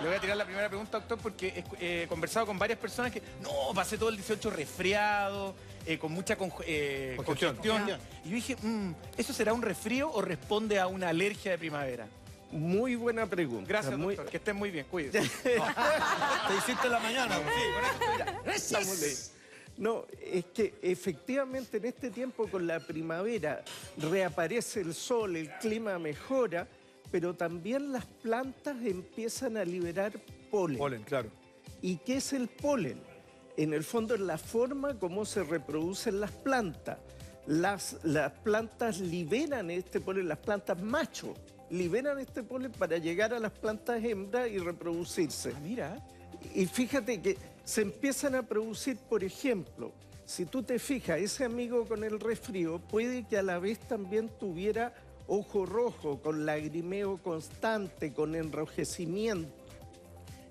Le voy a tirar la primera pregunta, doctor, porque he conversado con varias personas que no, pasé todo el 18 resfriado, con mucha congestión. Y yo dije, ¿eso será un resfrío o responde a una alergia de primavera? Muy buena pregunta. Gracias, doctor. Que estén muy bien. Cuídese. Te hiciste en la mañana. Sí, con eso estoy ya. No, es que efectivamente en este tiempo con la primavera reaparece el sol, el clima mejora, pero también las plantas empiezan a liberar polen. Polen, claro. ¿Y qué es el polen? En el fondo es la forma como se reproducen las plantas. Las plantas liberan este polen, las plantas machos liberan este polen para llegar a las plantas hembras y reproducirse. Ah, mira. Y fíjate que se empiezan a producir, por ejemplo, si tú te fijas, ese amigo con el resfrío puede que a la vez también tuviera ojo rojo, con lagrimeo constante, con enrojecimiento.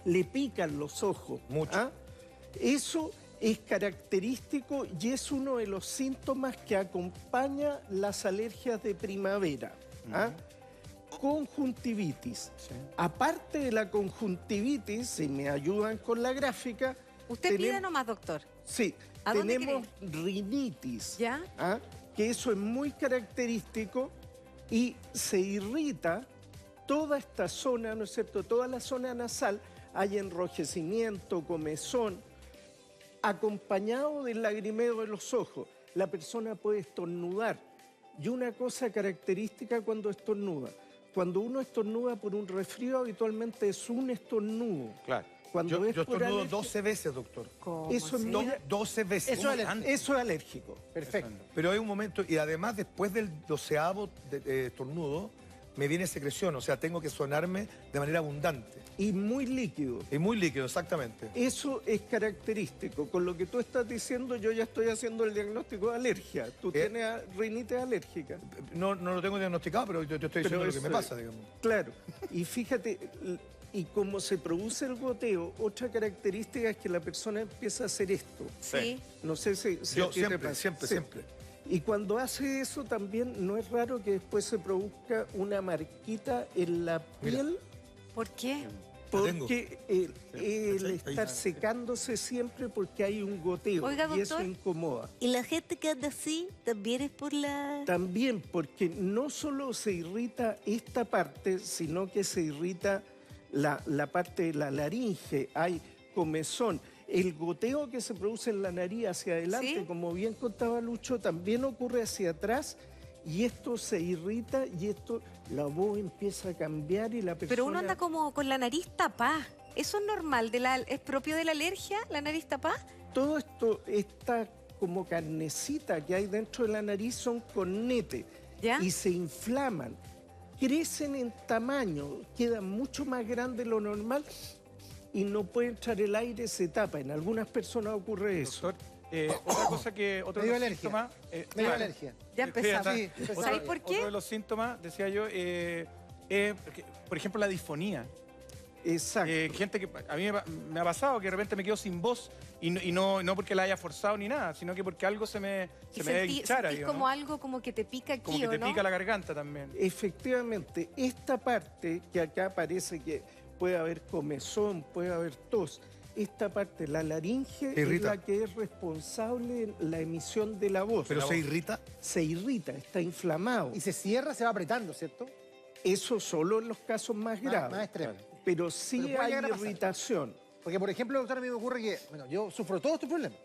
Le pican los ojos. Mucho. ¿Ah? Eso es característico y es uno de los síntomas que acompaña las alergias de primavera. ¿Ah? Conjuntivitis. Sí. Aparte de la conjuntivitis, si me ayudan con la gráfica... Usted pida nomás, doctor. Sí, ¿A dónde tenemos rinitis. ¿Ya? ¿Ah? Que eso es muy característico y se irrita toda esta zona, ¿no es cierto? Toda la zona nasal, hay enrojecimiento, comezón, acompañado del lagrimeo de los ojos. La persona puede estornudar. Y una cosa característica cuando estornuda, cuando uno estornuda por un resfrío, habitualmente es un estornudo. Claro. Cuando Yo es por estornudo alergia, 12 veces, doctor. ¿Cómo? eso es ¿Sí? muy... 12 veces. Eso es alérgico. Perfecto. Pero hay un momento, y además después del 12avo estornudo, me viene secreción, o sea, tengo que sonarme de manera abundante. Y muy líquido. Y muy líquido, exactamente. Eso es característico. Con lo que tú estás diciendo, yo ya estoy haciendo el diagnóstico de alergia. Tú tienes rinitis alérgica. No lo tengo diagnosticado, pero yo te estoy diciendo lo que me pasa, digamos. Claro. Y fíjate, y como se produce el goteo, otra característica es que la persona empieza a hacer esto. Sí. No sé si Yo a ti te siempre, pasa. siempre, Sí. siempre. Y cuando hace eso también no es raro que después se produzca una marquita en la piel. ¿Por qué? Porque el estar secándose siempre porque hay un goteo. Oiga, y eso doctor. incomoda. ¿Y la gente que anda así también es por la...? También porque no solo se irrita esta parte, sino que se irrita la parte de la laringe. Hay comezón. El goteo que se produce en la nariz hacia adelante, ¿Sí? como bien contaba Lucho, también ocurre hacia atrás. Y esto se irrita y la voz empieza a cambiar y la persona... Pero uno anda como con la nariz tapada. ¿Eso es normal? ¿Es propio de la alergia, la nariz tapada? Todo esto, esta como carnecita que hay dentro de la nariz son cornetes. ¿Ya? Y se inflaman, crecen en tamaño, quedan mucho más grandes de lo normal y no puede entrar el aire, se tapa. En algunas personas ocurre eso. Doctor, otra cosa que... Otro Me dio de los alergia. síntomas... Me dio alergia. Ya empezamos. Sí, empezamos. ¿Sabes por qué? Otro de los síntomas, decía yo, por ejemplo, la disfonía. Exacto. Gente que a mí me ha pasado que de repente me quedo sin voz y no porque la haya forzado ni nada, sino que porque algo se me debe hinchar ahí, sentís ¿o como no? algo como que te pica aquí, Como que ¿o te no? pica la garganta también. Efectivamente, esta parte que acá parece que puede haber comezón, puede haber tos, esta parte, la laringe, Se es irrita. la que es responsable de la emisión de la voz. Pero se irrita. Se irrita, está inflamado. Y se cierra, se va apretando, ¿cierto? Eso solo en los casos más graves. Más extremo. Pero sí Pero puede hay llegar a pasar. irritación. Porque, por ejemplo, doctor, a mí me ocurre que, bueno, yo sufro todos estos problemas.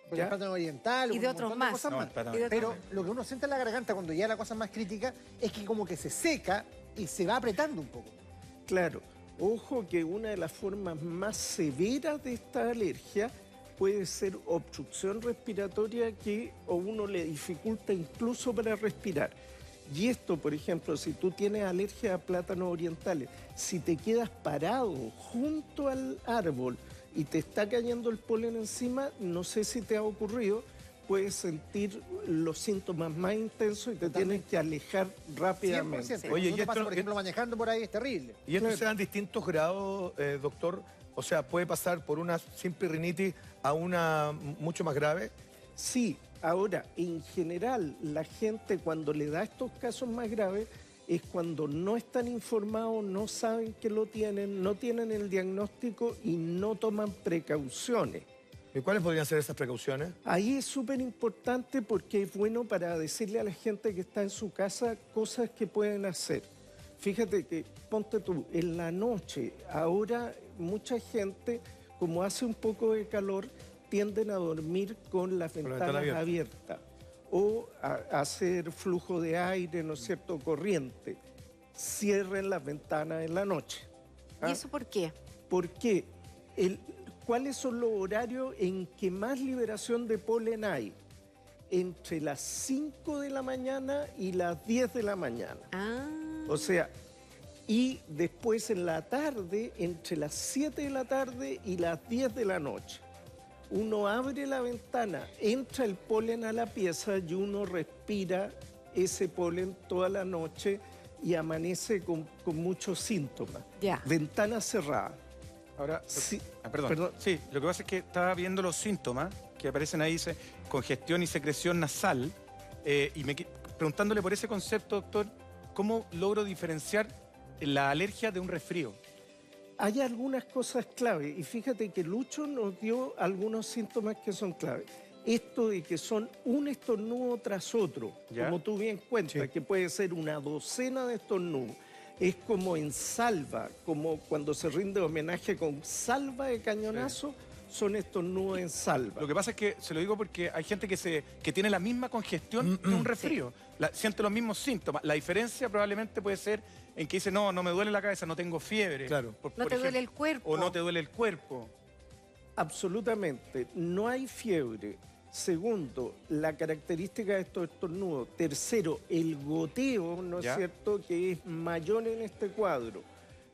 Por ¿Ya? el plátano oriental, Y de un otros montón más. cosas No, más. el plátano Y de Pero otros lo que uno siente en la garganta cuando ya la cosa es más crítica es que como que se seca y se va apretando un poco. Claro, ojo que una de las formas más severas de esta alergia puede ser obstrucción respiratoria que a uno le dificulta incluso para respirar. Y esto, por ejemplo, si tú tienes alergia a plátanos orientales, si te quedas parado junto al árbol y te está cayendo el polen encima, no sé si te ha ocurrido, puedes sentir los síntomas más intensos y te tienes que alejar rápidamente. 100%. Oye, Cuando y uno pasa, esto- por ejemplo, manejando por ahí, es terrible. Y esto se da en distintos grados, doctor. O sea, puede pasar por una simple rinitis a una mucho más grave. Sí, ahora, en general, la gente cuando le da estos casos más graves, es cuando no están informados, no saben que lo tienen, no tienen el diagnóstico y no toman precauciones. ¿Y cuáles podrían ser esas precauciones? Ahí es súper importante porque es bueno para decirle a la gente que está en su casa cosas que pueden hacer. Fíjate que, ponte tú, en la noche, ahora mucha gente, como hace un poco de calor, tienden a dormir con las ventanas abiertas o a hacer flujo de aire, ¿no es cierto?, corriente. Cierren las ventanas en la noche. ¿Y eso por qué? Porque ¿cuáles son los horarios en que más liberación de polen hay? Entre las 5 de la mañana y las 10 de la mañana. Ah. O sea, y después en la tarde, entre las 7 de la tarde y las 10 de la noche. Uno abre la ventana, entra el polen a la pieza y uno respira ese polen toda la noche y amanece con muchos síntomas. Ya. Ventana cerrada. Ahora, Sí, perdón. Sí, lo que pasa es que estaba viendo los síntomas que aparecen ahí, dice congestión y secreción nasal, preguntándole por ese concepto, doctor, ¿cómo logro diferenciar la alergia de un resfrío? Hay algunas cosas clave y fíjate que Lucho nos dio algunos síntomas que son clave. Esto de que son un estornudo tras otro, ¿Ya? como tú bien cuentas, que puede ser una docena de estornudos. Es como en salva, como cuando se rinde homenaje con salva de cañonazo, son estornudos en salva. Lo que pasa es que se lo digo porque hay gente que tiene la misma congestión de un resfrío, siente los mismos síntomas. La diferencia probablemente puede ser en que dice, no me duele la cabeza, no tengo fiebre. Claro. No te duele el cuerpo. O no te duele el cuerpo. Absolutamente, no hay fiebre. Segundo, la característica de estos estornudos. Tercero, el goteo, ¿no es ¿Ya? cierto?, que es mayor en este cuadro.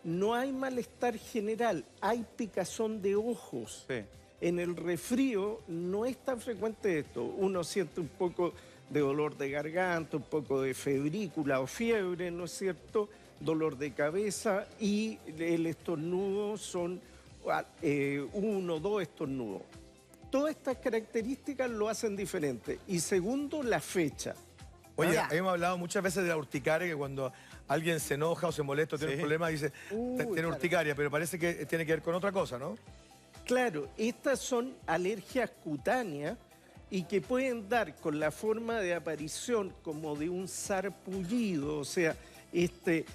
No hay malestar general, hay picazón de ojos. Sí. En el resfrío no es tan frecuente esto. Uno siente un poco de dolor de garganta, un poco de febrícula o fiebre, ¿no es cierto?, dolor de cabeza, y el estornudo son 1 o 2 estornudos. Todas estas características lo hacen diferente. Y segundo, la fecha. Oye, Ya. hemos hablado muchas veces de la urticaria, que cuando alguien se enoja o se molesta o tiene Sí. un problema, dice, tiene claro. urticaria, pero parece que tiene que ver con otra cosa, ¿no? Claro, estas son alergias cutáneas y que pueden dar con la forma de aparición como de un sarpullido, o sea,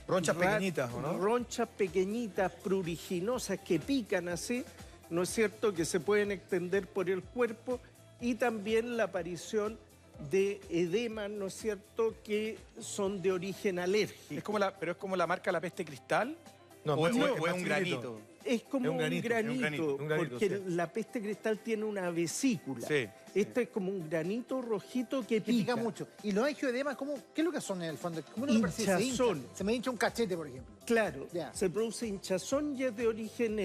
Ronchas pequeñitas, ¿o no? Ronchas pequeñitas, pruriginosas, que pican así, ¿no es cierto?, que se pueden extender por el cuerpo, y también la aparición de edemas, ¿no es cierto?, que son de origen alérgico. Pero es como la marca La Peste Cristal, No, o es más un chiquitito. granito. Es como Es un granito, un granito, porque sí. la peste cristal tiene una vesícula. Sí, Este es como un granito rojito que Que pica. pica mucho. Y los angioedemas, ¿qué es lo que son en el fondo? ¿Cómo uno lo percibe? Se hincha. Hinchazón. Se me hincha un cachete, por ejemplo. Claro, Ya. se produce hinchazón y es de origen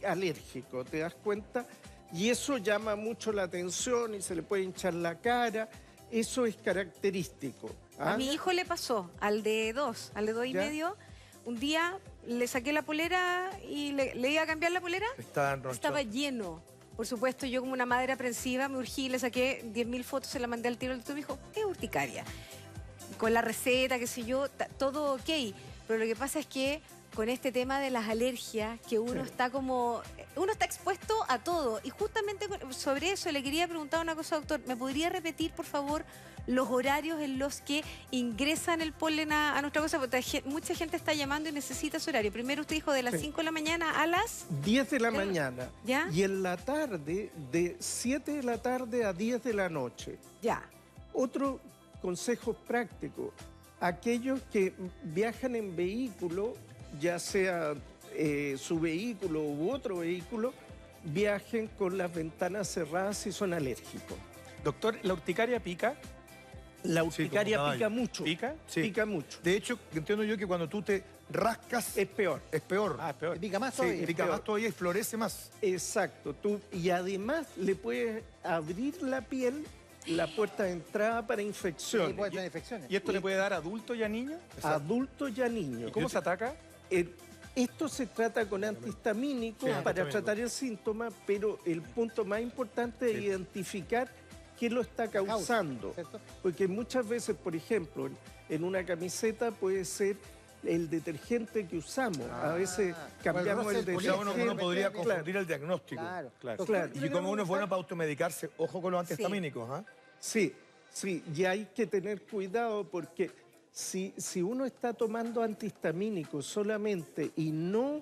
alérgico, ¿te das cuenta? Y eso llama mucho la atención y se le puede hinchar la cara. Eso es característico. ¿ah? A mi hijo le pasó, al de 2 y ¿Ya? medio. Un día le saqué la polera y le iba a cambiar la polera. Está enronchado. Estaba lleno. Por supuesto, yo como una madre aprensiva me urgí, le saqué 10.000 fotos, se la mandé al tiro. El doctor me dijo, es urticaria. Con la receta, qué sé yo, todo ok. Pero lo que pasa es que con este tema de las alergias, que uno está expuesto a todo. Y justamente sobre eso le quería preguntar una cosa, doctor. ¿Me podría repetir, por favor, los horarios en los que ingresan el polen a nuestra cosa? Porque mucha gente está llamando y necesita ese horario. Primero usted dijo de las 5 de la mañana a las... 10 de la mañana. ¿Ya? Y en la tarde, de 7 de la tarde a 10 de la noche. Ya. Otro consejo práctico, aquellos que viajan en vehículo, ya sea su vehículo u otro vehículo, viajen con las ventanas cerradas si son alérgicos. Doctor, ¿la urticaria pica? La urticaria como pica caballo. mucho. ¿Pica? Sí. Pica mucho. De hecho, entiendo yo que cuando tú te rascas, Es peor. es peor. Ah, es peor. Te pica más Sí, todavía. pica peor. más todavía y florece más. Exacto. Y además le puedes abrir la piel, la puerta de entrada para Sí, infecciones. puede tener infecciones. ¿Y esto le puede dar a adultos y a niños? Adultos y a niños. ¿Y cómo se ataca? Esto se trata con antihistamínicos Sí, para antihistamínicos. tratar el síntoma, pero el punto más importante es identificar qué lo está causando. ¿cierto? Porque muchas veces, por ejemplo, en una camiseta puede ser el detergente que usamos. A veces cambiamos el roce del O sea, detergente. uno podría Claro. confundir el diagnóstico. Claro. Claro. Claro. Yo le Y como quiero uno es bueno preguntar- para automedicarse, ojo con los antihistamínicos, ¿ah? Sí, sí, y hay que tener cuidado porque si uno está tomando antihistamínicos solamente y no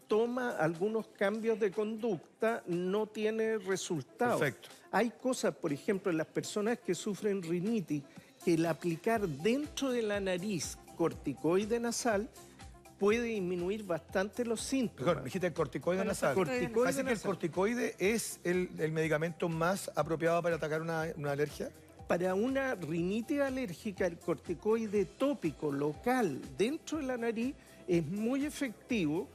toma algunos cambios de conducta, no tiene resultado. Perfecto. Hay cosas, por ejemplo, en las personas que sufren rinitis, que el aplicar dentro de la nariz corticoide nasal puede disminuir bastante los síntomas. Mejor, dijiste el corticoide Con los nasal. corticoides Parece que el nasal. corticoide es el medicamento más apropiado para atacar una alergia. Para una rinitis alérgica, el corticoide tópico local dentro de la nariz es muy efectivo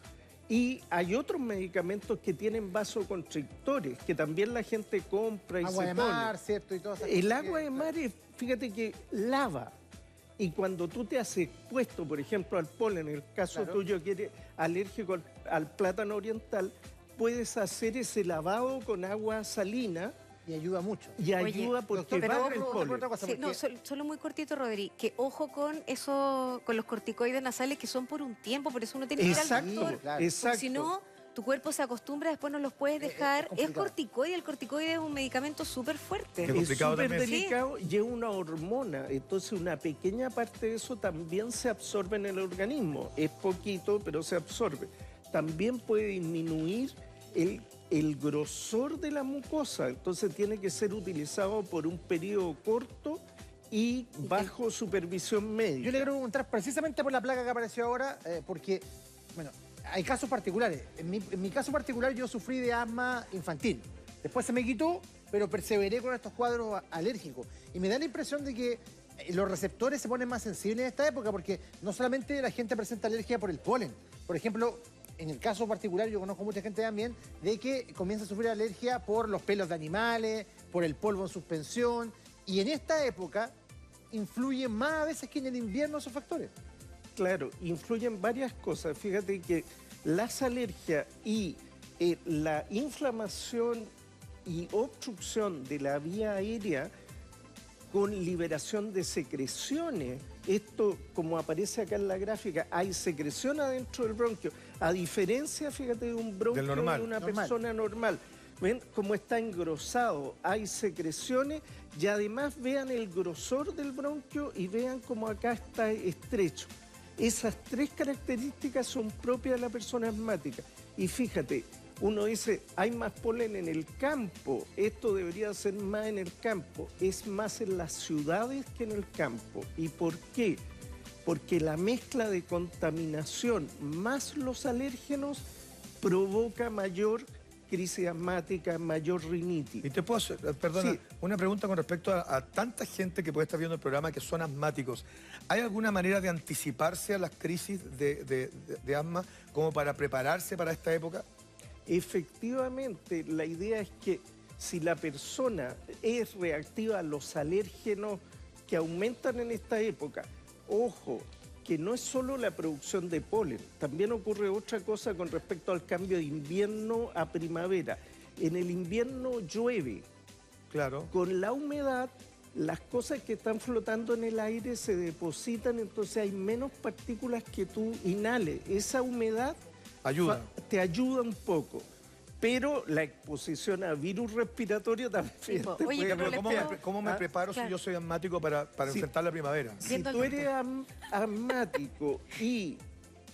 y hay otros medicamentos que tienen vasoconstrictores que también la gente compra y Agua se de pone. mar, ¿cierto? Y todas esas El cosas agua que- de mar, fíjate que lava. Y cuando tú te has expuesto, por ejemplo, al polen, en el caso Claro. tuyo que eres alérgico al plátano oriental, puedes hacer ese lavado con agua salina Y ayuda mucho. y Oye, ayuda porque doctor, pero baja ojo, el otra polen. cosa, Sí, no, porque- solo muy cortito, Rodri, que ojo con eso, con los corticoides nasales que son por un tiempo, por eso uno tiene que ir al Exacto, doctor. claro. exacto. Porque si no, tu cuerpo se acostumbra, después no los puedes dejar. Es complicado. corticoide, el corticoide es un medicamento súper fuerte. Es Es complicado súper también. delicado y es una hormona, entonces una pequeña parte de eso también se absorbe en el organismo. Es poquito, pero se absorbe. También puede disminuir el grosor de la mucosa, entonces tiene que ser utilizado por un periodo corto y bajo supervisión médica. Yo le quiero preguntar precisamente por la placa que apareció ahora, porque, bueno, hay casos particulares. En mi caso particular yo sufrí de asma infantil. Después se me quitó, pero perseveré con estos cuadros alérgicos. Y me da la impresión de que los receptores se ponen más sensibles en esta época, porque no solamente la gente presenta alergia por el polen. Por ejemplo, en el caso particular, yo conozco mucha gente también, de que comienza a sufrir alergia por los pelos de animales, por el polvo en suspensión. Y en esta época influye más a veces que en el invierno esos factores. Claro, influyen varias cosas. Fíjate que las alergias y la inflamación y obstrucción de la vía aérea con liberación de secreciones. Esto, como aparece acá en la gráfica, hay secreción adentro del bronquio. A diferencia, fíjate, de un bronquio Del normal. de una Normal. persona normal. ¿Ven cómo está engrosado? Hay secreciones y además vean el grosor del bronquio y vean cómo acá está estrecho. Esas tres características son propias de la persona asmática. Y fíjate, uno dice, hay más polen en el campo, esto debería ser más en el campo. Es más en las ciudades que en el campo. ¿Y por qué? Porque la mezcla de contaminación más los alérgenos provoca mayor crisis asmática, mayor rinitis. Y te puedo hacer, perdona, Sí. una pregunta con respecto a tanta gente que puede estar viendo el programa que son asmáticos. ¿Hay alguna manera de anticiparse a las crisis de asma como para prepararse para esta época? Efectivamente, la idea es que si la persona es reactiva a los alérgenos que aumentan en esta época, ojo, que no es solo la producción de polen, también ocurre otra cosa con respecto al cambio de invierno a primavera. En el invierno llueve, Claro. con la humedad las cosas que están flotando en el aire se depositan, entonces hay menos partículas que tú inhales. Esa humedad Ayuda. te ayuda un poco. Pero la exposición a virus respiratorio también Sí, po. te Oye, puede pero Pero golpear. ¿cómo me Ah, preparo claro. si yo soy asmático para Sí. enfrentar la primavera? Si Viendo tú al eres asmático y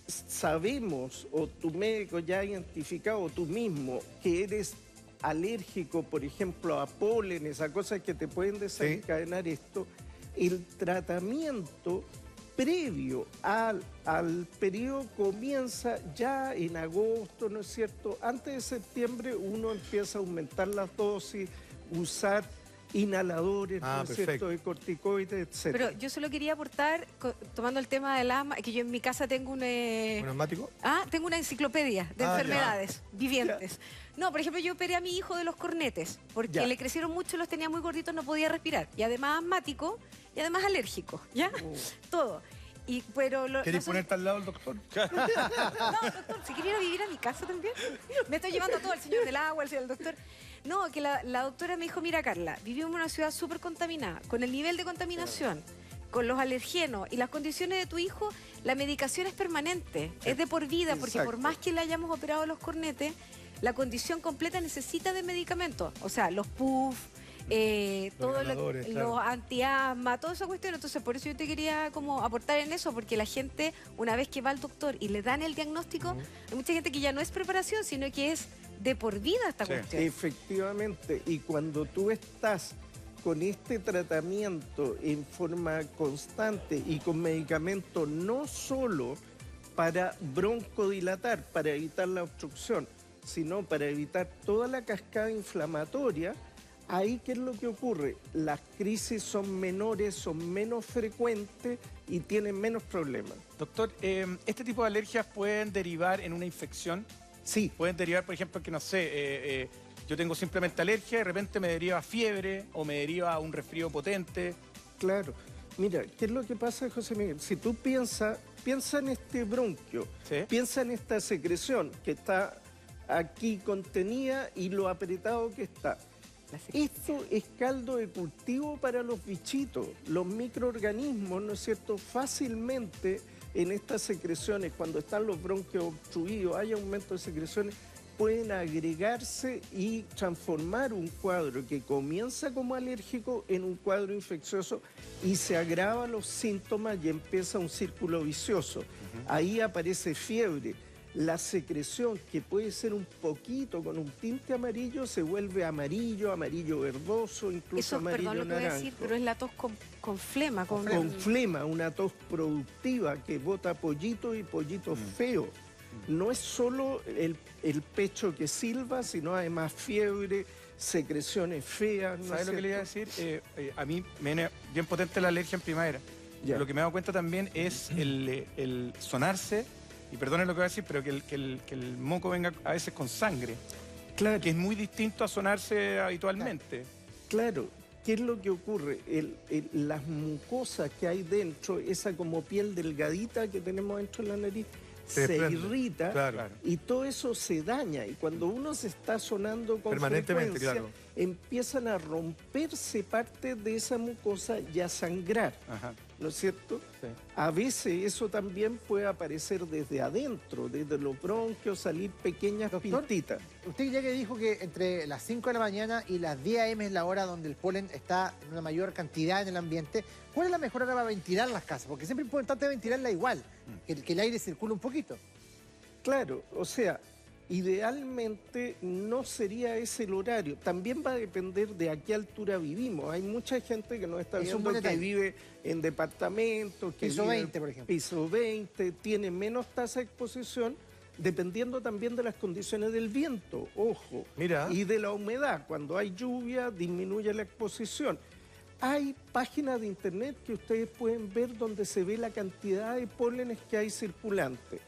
sabemos, o tu médico ya ha identificado, o tú mismo, que eres alérgico, por ejemplo, a pólenes, a cosas que te pueden desencadenar esto, el tratamiento previo al periodo comienza ya en agosto, ¿no es cierto? Antes de septiembre uno empieza a aumentar las dosis, usar inhaladores, Ah, ¿no es perfecto. cierto?, de corticoides, etc. Pero yo solo quería aportar, tomando el tema del asma, que yo en mi casa tengo ¿Un asmático? tengo una enciclopedia de Ah, ya. enfermedades vivientes. No, por ejemplo, yo operé a mi hijo de los cornetes, porque Ya. le crecieron mucho, los tenía muy gorditos, no podía respirar. Y además asmático, y además alérgico, ¿ya? Oh. Todo. ¿Quieres ponerte al lado del doctor? No, doctor, si quería vivir a mi casa también. Me estoy llevando a todo, el señor del agua, el doctor. No, que la doctora me dijo, mira Carla, vivimos en una ciudad súper contaminada, con el nivel de contaminación, con los alergenos y las condiciones de tu hijo, la medicación es permanente, es de por vida, porque por más que le hayamos operado los cornetes, la condición completa necesita de medicamentos. O sea, los puff, los antiasma, toda esa cuestión. Entonces, por eso yo te quería como aportar en eso, porque la gente, una vez que va al doctor y le dan el diagnóstico, hay mucha gente que ya no es preparación, sino que es de por vida esta cuestión. Efectivamente, y cuando tú estás con este tratamiento en forma constante y con medicamento no solo para broncodilatar, para evitar la obstrucción, sino para evitar toda la cascada inflamatoria, ahí ¿qué es lo que ocurre? Las crisis son menores, son menos frecuentes y tienen menos problemas. Doctor, ¿este tipo de alergias pueden derivar en una infección? Sí. Pueden derivar, por ejemplo, que no sé, yo tengo simplemente alergia, de repente me deriva fiebre o me deriva un resfrío potente. Claro. Mira, ¿qué es lo que pasa, José Miguel? Si tú piensa en este bronquio, ¿Sí? piensa en esta secreción que está aquí contenida y lo apretado que está. Esto es caldo de cultivo para los bichitos. Los microorganismos, ¿no es cierto?, fácilmente en estas secreciones, cuando están los bronquios obstruidos, hay aumento de secreciones, pueden agregarse y transformar un cuadro que comienza como alérgico en un cuadro infeccioso y se agravan los síntomas y empieza un círculo vicioso. Ahí aparece fiebre. La secreción, que puede ser un poquito con un tinte amarillo, se vuelve amarillo, amarillo verdoso, incluso Eso, amarillo perdón lo que voy a decir, naranjo. pero es la tos con flema. Con flema, una tos productiva que bota pollitos y pollitos feos. No es solo el pecho que silba, sino además fiebre, secreciones feas. ¿Sabes lo que le iba a decir? A mí me viene bien potente la alergia en primavera. Ya. Lo que me he dado cuenta también es el sonarse, y perdonen lo que voy a decir, pero que el moco venga a veces con sangre, Claro, que es muy distinto a sonarse habitualmente. claro. ¿Qué es lo que ocurre? Las mucosas que hay dentro, esa como piel delgadita que tenemos dentro de la nariz, se irrita, Claro. y todo eso se daña. Y cuando uno se está sonando con Permanentemente, frecuencia, claro. empiezan a romperse partes de esa mucosa y a sangrar, Ajá. ¿no es cierto? Sí. A veces eso también puede aparecer desde adentro, desde los bronquios, salir pequeñas Doctor, pintitas. Usted ya que dijo que entre las 5 de la mañana y las 10 a.m. es la hora donde el polen está en una mayor cantidad en el ambiente, ¿cuál es la mejor hora para ventilar las casas? Porque siempre es importante ventilarla igual, que el aire circule un poquito. Claro, o sea, idealmente no sería ese el horario. También va a depender de a qué altura vivimos. Hay mucha gente que nos está Es un viendo buen que detalle. vive en departamentos, que Piso vive 20, por ejemplo. Piso 20, tiene menos tasa de exposición, dependiendo también de las condiciones del viento, ojo, Mira. y de la humedad. Cuando hay lluvia, disminuye la exposición. Hay páginas de internet que ustedes pueden ver donde se ve la cantidad de pólenes que hay circulante.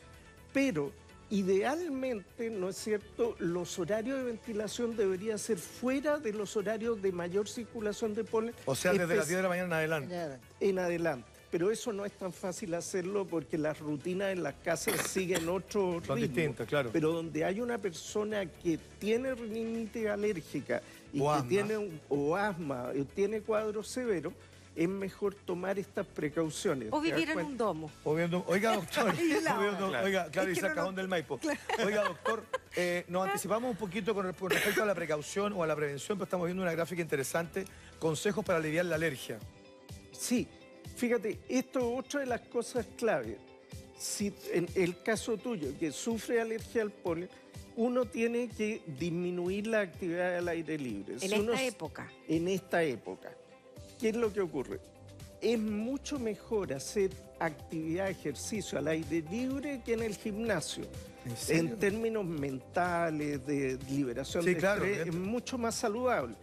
Pero idealmente, ¿no es cierto?, los horarios de ventilación deberían ser fuera de los horarios de mayor circulación de polen. O sea, desde las 10 de la mañana en adelante. Ya, En adelante. Pero eso no es tan fácil hacerlo porque las rutinas en las casas siguen otro Son ritmo. distintas, claro. Pero donde hay una persona que tiene rinitis alérgica y O que asma. tiene o asma o tiene cuadros severos, es mejor tomar estas precauciones. O ¿te das vivir en cuenta? un domo. Oiga, doctor. Claro. Oiga, claro, Es que Isaac no Cajón del Maipo. Oiga, doctor, nos anticipamos un poquito con respecto a la precaución o a la prevención, pero estamos viendo una gráfica interesante. Consejos para aliviar la alergia. Sí, fíjate, esto es otra de las cosas clave. Si en el caso tuyo, que sufre alergia al polen, uno tiene que disminuir la actividad al aire libre. En Si uno esta época. En esta época. ¿Qué es lo que ocurre? Es mucho mejor hacer actividad, ejercicio al aire libre que en el gimnasio. ¿En serio? En términos mentales, de liberación Sí, de claro, estrés, es mucho más saludable.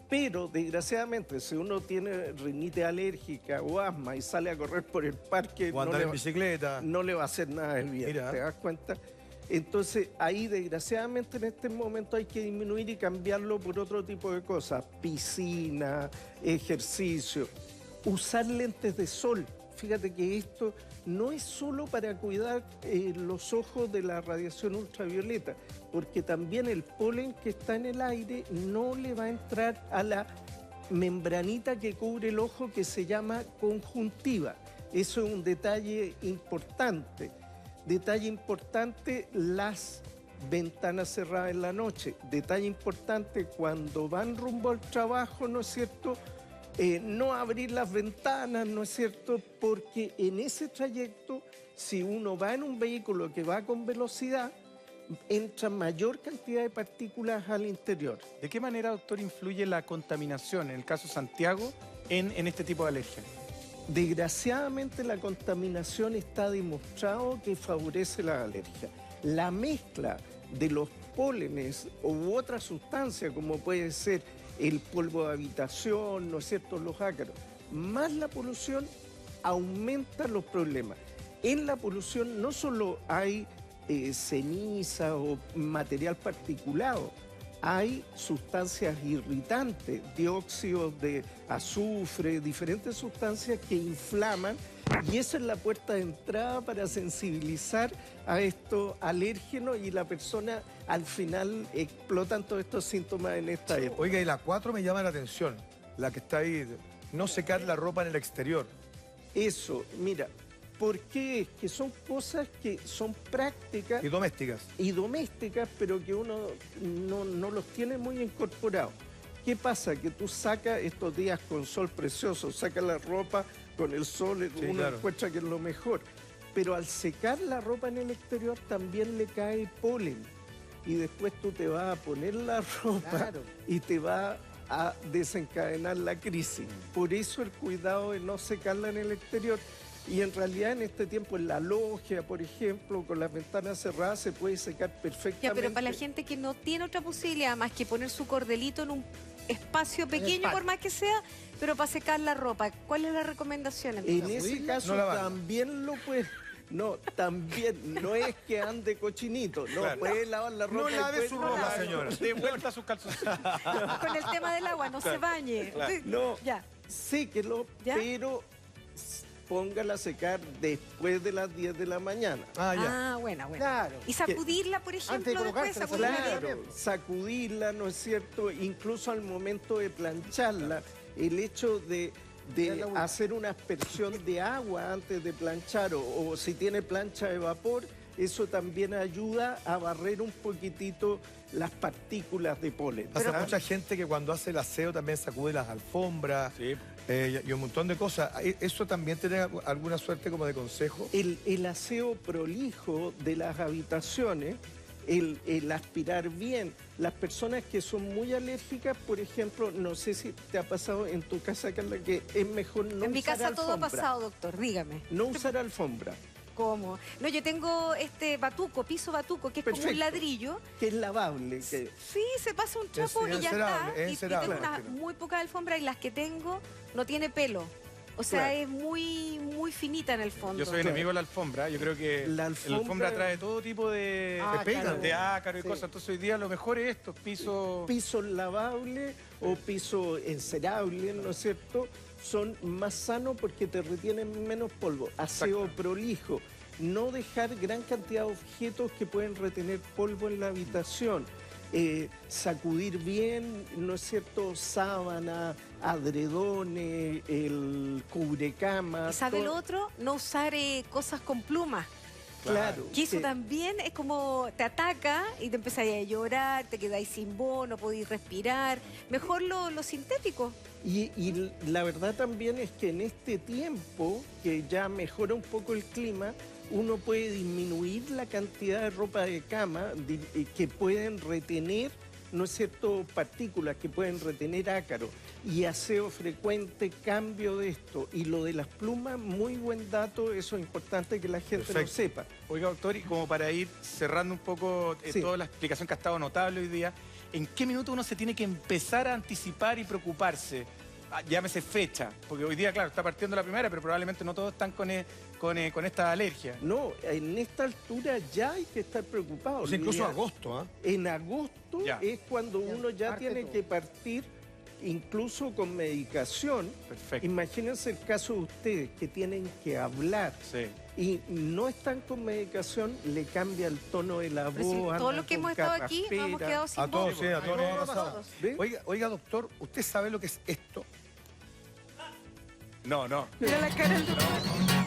Pero, desgraciadamente, si uno tiene rinite alérgica o asma y sale a correr por el parque, O andar le en va- bicicleta. no le va a hacer nada de bien, Mira. ¿te das cuenta? Entonces, ahí desgraciadamente en este momento hay que disminuir y cambiarlo por otro tipo de cosas. Piscina, ejercicio, usar lentes de sol. Fíjate que esto no es solo para cuidar los ojos de la radiación ultravioleta, porque también el polen que está en el aire no le va a entrar a la membranita que cubre el ojo, que se llama conjuntiva. Eso es un detalle importante. Detalle importante, las ventanas cerradas en la noche. Detalle importante, cuando van rumbo al trabajo, ¿no es cierto?, no abrir las ventanas, ¿no es cierto?, porque en ese trayecto, si uno va en un vehículo que va con velocidad, entra mayor cantidad de partículas al interior. ¿De qué manera, doctor, influye la contaminación, en el caso Santiago, en este tipo de alergia? Desgraciadamente, la contaminación está demostrado que favorece la alergia. La mezcla de los pólenes u otras sustancias, como puede ser el polvo de habitación, ¿no es cierto?, los ácaros, más la polución, aumenta los problemas. En la polución no solo hay ceniza o material particulado, hay sustancias irritantes, dióxidos de azufre, diferentes sustancias que inflaman, y esa es la puerta de entrada para sensibilizar a estos alérgenos, y la persona al final explotan todos estos síntomas en esta época. Oiga, y la 4 me llama la atención, la que está ahí, no secar la ropa en el exterior. Eso, mira, ¿por qué? Es que son cosas que son prácticas Y domésticas. y domésticas, pero que uno no los tiene muy incorporados. ¿Qué pasa? Que tú sacas estos días con sol precioso, sacas la ropa con el sol, Sí, uno claro. encuentra que es lo mejor. Pero al secar la ropa en el exterior también le cae polen. Y después tú te vas a poner la ropa Claro. y te va a desencadenar la crisis. Por eso el cuidado de no secarla en el exterior. Y en realidad en este tiempo en la logia, por ejemplo, con las ventanas cerradas se puede secar perfectamente. Ya, pero para la gente que no tiene otra posibilidad más que poner su cordelito en un espacio pequeño, patio. por más que sea, pero para secar la ropa, ¿cuál es la recomendación entonces? En ese ¿Sacudirla? caso No lavarla. también lo puede... No, también, no es que ande cochinito, no, Claro. puede lavar la ropa. No lave después- su ropa, señora. De vuelta a sus calzoncillos. Con el tema del agua, no se bañe. Sí, No, Ya. séquelo, ¿Ya? pero póngala a secar después de las 10 de la mañana. Ah, ya. Ah, buena. Claro. Y sacudirla, por Antes de ejemplo, después, colocársela, sacudirla Claro. bien. Sacudirla, ¿no es cierto? Incluso al momento de plancharla, el hecho de hacer una aspersión de agua antes de planchar, o si tiene plancha de vapor, eso también ayuda a barrer un poquitito las partículas de polen. Pasa mucha gente que cuando hace el aseo también sacude las alfombras Sí. y un montón de cosas. ¿Eso también tiene alguna suerte como de consejo? El aseo prolijo de las habitaciones, el aspirar bien. Las personas que son muy alérgicas, por ejemplo, no sé si te ha pasado en tu casa, Carla, que es mejor no En mi usar casa todo ha alfombra. pasado, doctor, dígame. No usar alfombra, ¿Cómo? No, yo tengo este batuco, piso batuco, que es como un Perfecto. ladrillo. que es lavable. Que... Sí, se pasa un trapo Es y ya encerable, está. es Y encerable, tengo una claro. muy poca alfombra y las que tengo no tiene pelo. O sea, Claro. es muy finita en el fondo. Yo soy enemigo de la alfombra. Yo creo que La la alfombra- alfombra trae todo tipo de, Ácaro. de ácaro y Sí. cosas. Entonces hoy día lo mejor es estos pisos. Pisos lavables o pisos encerables, ¿no es cierto? Son más sanos porque te retienen menos polvo. Aseo prolijo. No dejar gran cantidad de objetos que pueden retener polvo en la habitación. Sacudir bien, ¿no es cierto? Sábana, adredones, el cubrecama. ¿Y sabe lo todo. otro? No usar cosas con plumas. Claro. Que eso que- también es como te ataca y te empezáis a llorar, te quedáis sin voz, no podéis respirar. Mejor lo sintético. Y la verdad también es que en este tiempo, que ya mejora un poco el clima, uno puede disminuir la cantidad de ropa de cama que pueden retener, ¿no es cierto?, partículas, que pueden retener ácaro. Y aseo frecuente, cambio de esto. Y lo de las plumas, muy buen dato, eso es importante que la gente lo Perfecto. sepa. Oiga, doctor, y como para ir cerrando un poco Sí. toda la explicación que ha estado notable hoy día, ¿en qué minuto uno se tiene que empezar a anticipar y preocuparse? Llámese fecha, porque hoy día, claro, está partiendo la primera, pero probablemente no todos están con esta alergia. No, en esta altura ya hay que estar preocupado. O sea, incluso Mira, agosto, ¿ah? En agosto Ya. es cuando Ya, uno ya parte tiene todo. que partir, incluso con medicación. Perfecto. Imagínense el caso de ustedes que tienen que hablar. Sí. y no están con medicación, le cambia el tono de la Pero si voz. todo anda lo que con hemos estado aquí nos hemos carraspera. quedado sin A todos, voz. sí, a todos nos ha pasado. Todos. ¿Ve? Oiga, doctor, ¿usted sabe lo que es esto? No, no. Mira la cara del doctor.